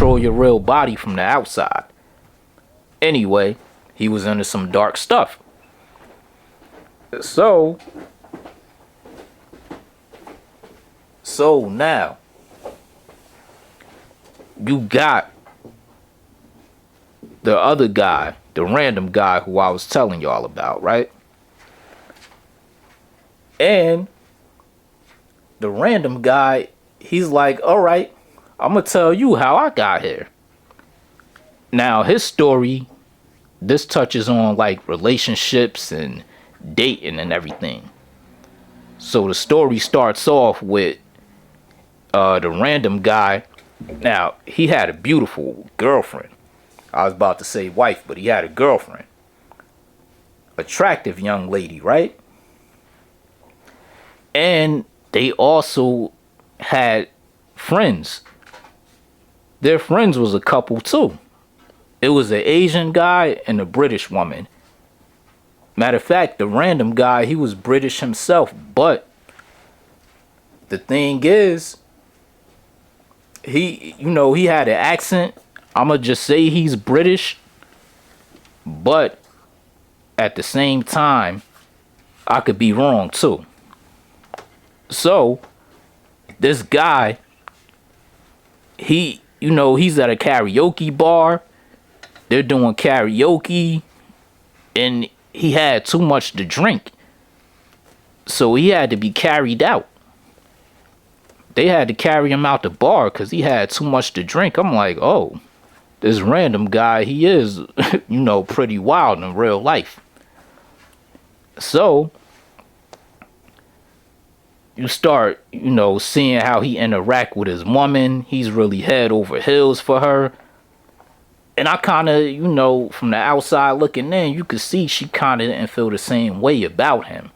control your real body from the outside. Anyway, he was into some dark stuff. So now you got the other guy, the random guy who I was telling y'all about, right? And the random guy, he's like, all right, I'm gonna tell you how I got here. Now his story, this touches on like relationships and dating and everything. So the story starts off with the random guy. Now he had a beautiful girlfriend. I was about to say wife, but he had a girlfriend. Attractive young lady, right? And they also had friends. Their friends was a couple too. It was an Asian guy and a British woman. Matter of fact, the random guy, he was British himself, but the thing is, he had an accent. I'ma just say he's British, but at the same time, I could be wrong too. So this guy, he's at a karaoke bar. They're doing karaoke, and he had too much to drink, so he had to be carried out. They had to carry him out the bar because he had too much to drink. I'm like, oh, this random guy, he is, pretty wild in real life. So you start, seeing how he interact with his woman. He's really head over heels for her. And I kind of, from the outside looking in, you could see she kind of didn't feel the same way about him.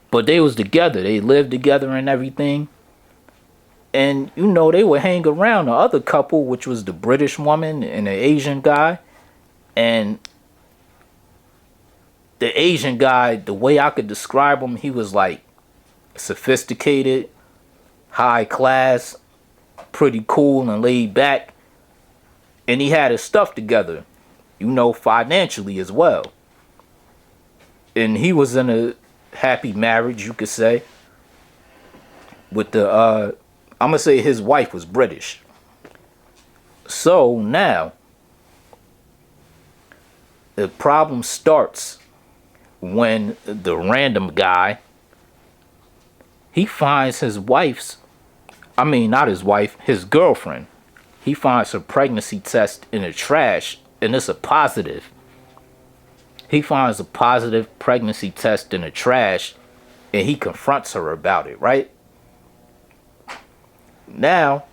But they was together. They lived together and everything. And, they would hang around the other couple, which was the British woman and the Asian guy. And the Asian guy, the way I could describe him, he was like sophisticated, high class, pretty cool and laid back. And he had his stuff together, financially as well. And he was in a happy marriage, you could say. With I'm going to say his wife was British. So now, the problem starts when the random guy, he finds his his girlfriend. He finds her pregnancy test in the trash, and it's a positive. He finds a positive pregnancy test in the trash, and he confronts her about it, right? Now,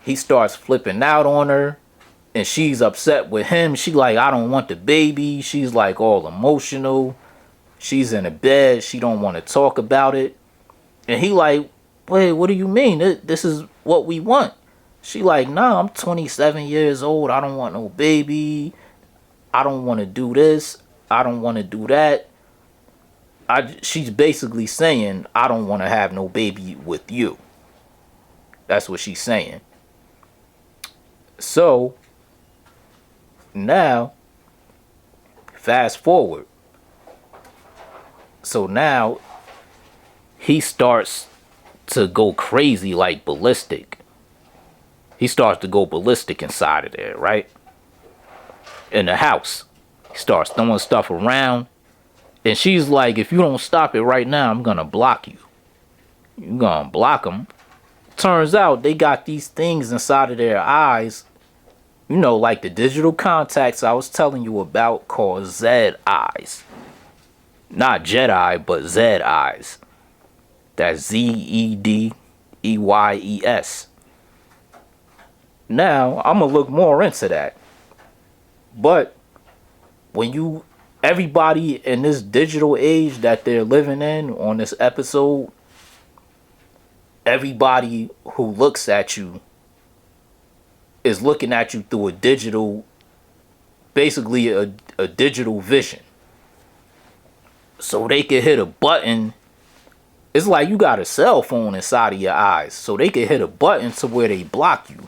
he starts flipping out on her, and she's upset with him. She like, I don't want the baby. She's like all emotional. She's in the bed. She don't want to talk about it. And he like, wait, what do you mean? This is what we want. She like, nah, I'm 27 years old. I don't want no baby. I don't want to do this. I don't want to do that. She's basically saying, I don't want to have no baby with you. That's what she's saying. So, now, fast forward. So now, he starts to go crazy, like ballistic. He starts to go ballistic inside of there, right? In the house. He starts throwing stuff around. And she's like, if you don't stop it right now, I'm going to block you. You're going to block them. Turns out they got these things inside of their eyes. Like the digital contacts I was telling you about called Z eyes. Not Jedi, but Z eyes. That's ZEDEYES. Now, I'm going to look more into that. But when everybody in this digital age that they're living in on this episode, everybody who looks at you is looking at you through a digital, basically a digital vision. So they can hit a button It's like you got a cell phone inside of your eyes, so they can hit a button to where they block you.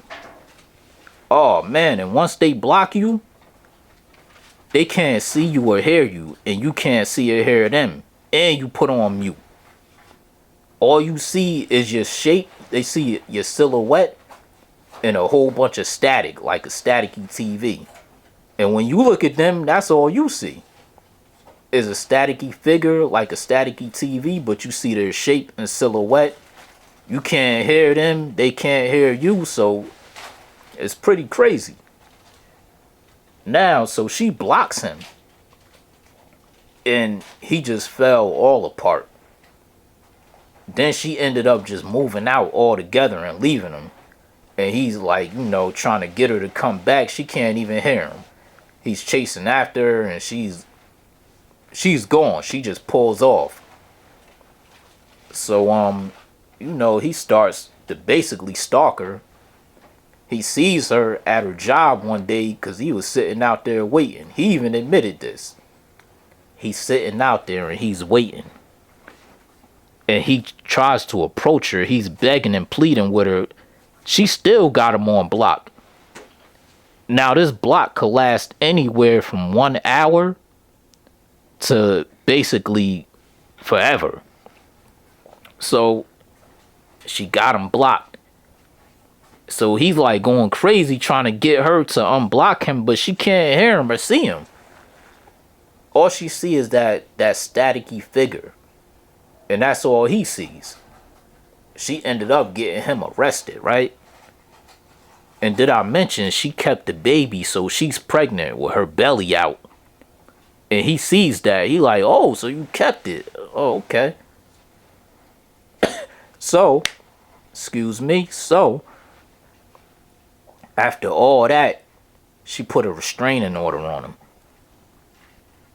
Oh man, and once they block you, they can't see you or hear you, and you can't see or hear them, and you put on mute. All you see is your shape. They see your silhouette and a whole bunch of static, like a staticky TV. And when you look at them, that's all you see is a staticky figure, like a staticky TV, but you see their shape and silhouette. You can't hear them, they can't hear you, so it's pretty crazy. Now, so she blocks him, and he just fell all apart. Then she ended up just moving out altogether and leaving him. And he's like, trying to get her to come back. She can't even hear him. He's chasing after her, and she's gone. She just pulls off. So he starts to basically stalk her. He sees her at her job one day because he was sitting out there waiting. He even admitted this. He's sitting out there and he's waiting. And he tries to approach her. He's begging and pleading with her. She still got him on block. Now, this block could last anywhere from 1 hour to basically forever. So she got him blocked. So he's like going crazy trying to get her to unblock him, but she can't hear him or see him. All she sees is that staticky figure. And that's all he sees. She ended up getting him arrested, right? And did I mention she kept the baby, so she's pregnant with her belly out. And he sees that. He like, oh, so you kept it. Oh, okay. So, after all that, she put a restraining order on him.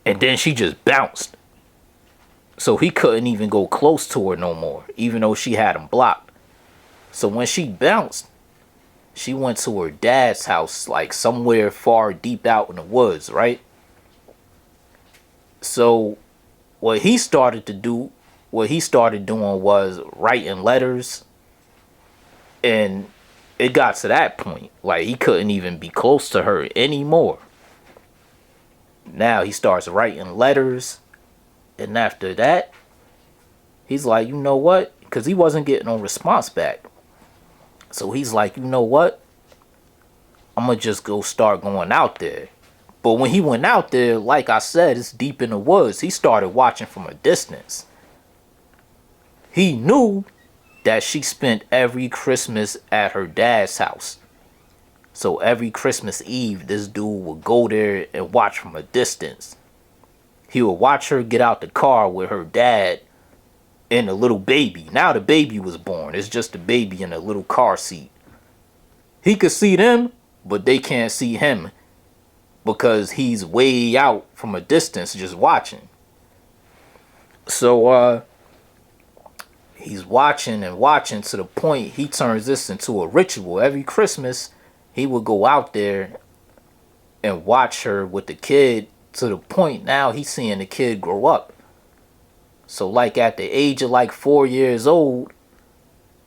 And then she just bounced. So he couldn't even go close to her no more, even though she had him blocked. So when she bounced, she went to her dad's house, like somewhere far deep out in the woods, right? So what he started doing was writing letters. And it got to that point, like he couldn't even be close to her anymore. Now he starts writing letters. And after that, he's like, you know what? Because he wasn't getting no response back. So he's like, you know what? I'm going to just go start going out there. But when he went out there, like I said, it's deep in the woods. He started watching from a distance. He knew that she spent every Christmas at her dad's house. So every Christmas Eve, this dude would go there and watch from a distance. He would watch her get out the car with her dad and a little baby. Now the baby was born. It's just a baby in a little car seat. He could see them, but they can't see him because he's way out from a distance just watching. So he's watching and watching to the point he turns this into a ritual. Every Christmas, he would go out there and watch her with the kid. To the point now he's seeing the kid grow up. So like at the age of like 4 years old,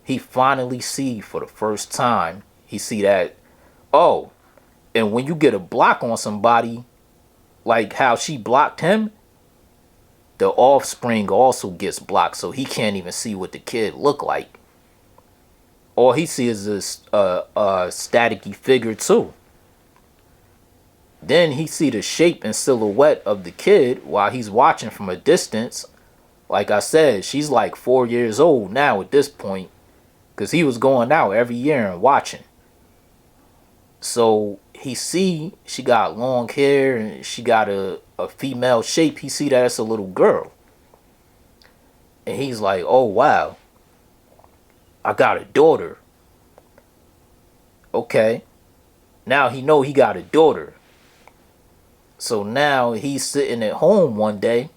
he finally see for the first time, he see that, oh, and when you get a block on somebody, like how she blocked him, the offspring also gets blocked, so he can't even see what the kid look like. All he sees is a staticky figure too. Then he see the shape and silhouette of the kid while he's watching from a distance. Like I said, she's like 4 years old now at this point, because he was going out every year and watching. So he see she got long hair and she got a female shape. He see that it's a little girl. And he's like, oh wow, I got a daughter. Okay. Now he know he got a daughter. So now he's sitting at home one day,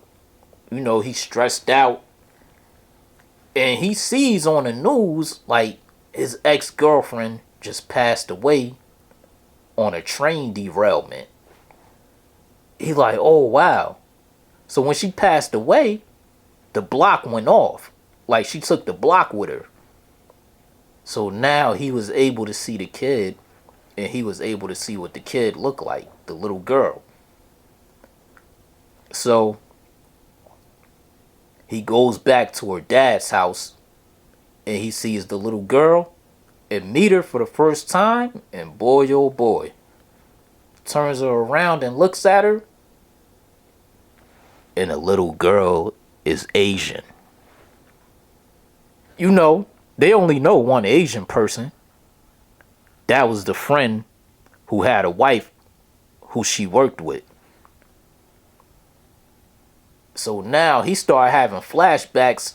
he's stressed out, and he sees on the news like his ex-girlfriend just passed away on a train derailment. He's like, oh wow. So when she passed away, the block went off. Like she took the block with her. So now he was able to see the kid, and he was able to see what the kid looked like, the little girl. So he goes back to her dad's house, and he sees the little girl and meet her for the first time, and boy oh boy, turns her around and looks at her, and the little girl is Asian. You know, they only know one Asian person. That was the friend who had a wife who she worked with. So now he started having flashbacks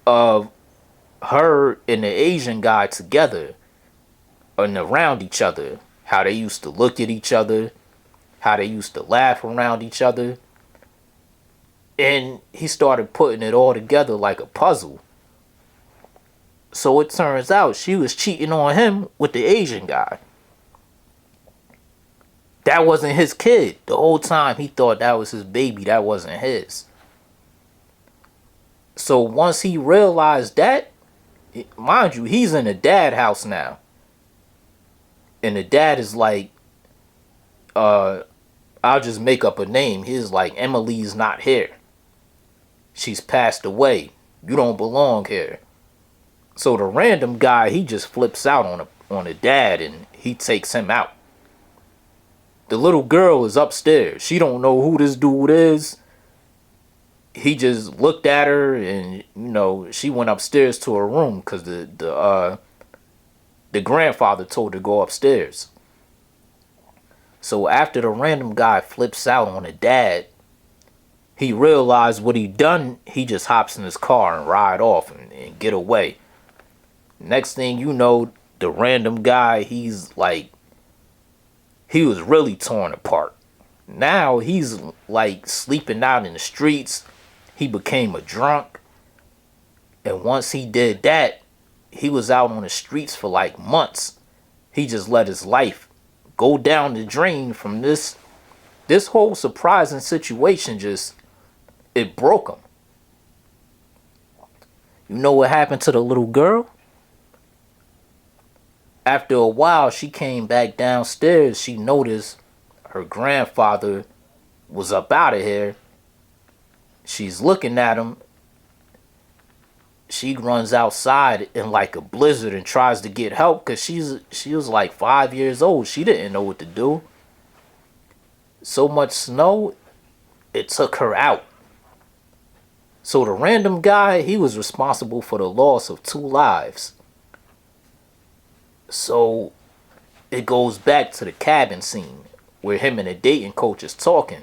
of her and the Asian guy together and around each other. How they used to look at each other, how they used to laugh around each other. And he started putting it all together like a puzzle. So it turns out she was cheating on him with the Asian guy. That wasn't his kid. The whole time he thought that was his baby. That wasn't his. So once he realized that, mind you, he's in a dad house now. And the dad is like, I'll just make up a name. He's like, Emily's not here. She's passed away. You don't belong here. So the random guy, he just flips out on the dad and he takes him out. The little girl is upstairs. She don't know who this dude is. He just looked at her and, she went upstairs to her room because the grandfather told her to go upstairs. So after the random guy flips out on the dad, he realized what he done. He just hops in his car and ride off and get away. Next thing you know, the random guy, he was really torn apart. Now he's like sleeping out in the streets. He became a drunk. And once he did that, he was out on the streets for like months. He just let his life go down the drain from this whole surprising situation. It broke him. You know what happened to the little girl? After a while, she came back downstairs. She noticed her grandfather was up out of here. She's looking at him. She runs outside in like a blizzard and tries to get help because she was like 5 years old. She didn't know what to do. So much snow, it took her out. So the random guy, he was responsible for the loss of 2 lives. So it goes back to the cabin scene where him and the dating coach is talking.